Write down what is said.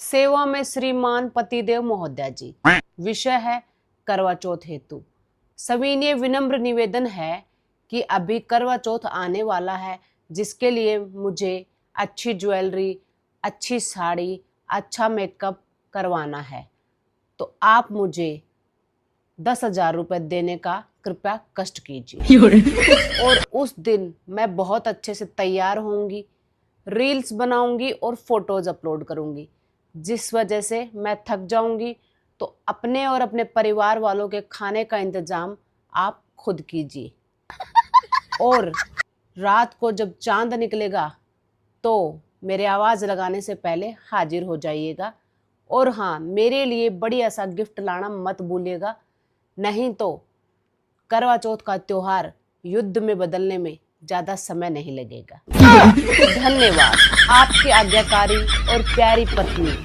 सेवा में श्रीमान पतिदेव महोदय जी। विषय है करवा चौथ हेतु। सविनय विनम्र निवेदन है कि अभी करवा चौथ आने वाला है, जिसके लिए मुझे अच्छी ज्वेलरी, अच्छी साड़ी, अच्छा मेकअप करवाना है। तो आप मुझे 10,000 रुपये देने का कृपया कष्ट कीजिए। और उस दिन मैं बहुत अच्छे से तैयार होंगी, रील्स बनाऊंगी और फोटोज अपलोड करूंगी। जिस वजह से मैं थक जाऊंगी, तो अपने और अपने परिवार वालों के खाने का इंतजाम आप खुद कीजिए। और रात को जब चांद निकलेगा तो मेरे आवाज़ लगाने से पहले हाजिर हो जाइएगा। और हाँ, मेरे लिए बढ़िया सा गिफ्ट लाना मत भूलिएगा, नहीं तो करवा चौथ का त्योहार युद्ध में बदलने में ज़्यादा समय नहीं लगेगा। धन्यवाद। आपकी आज्ञाकारी और प्यारी पत्नी।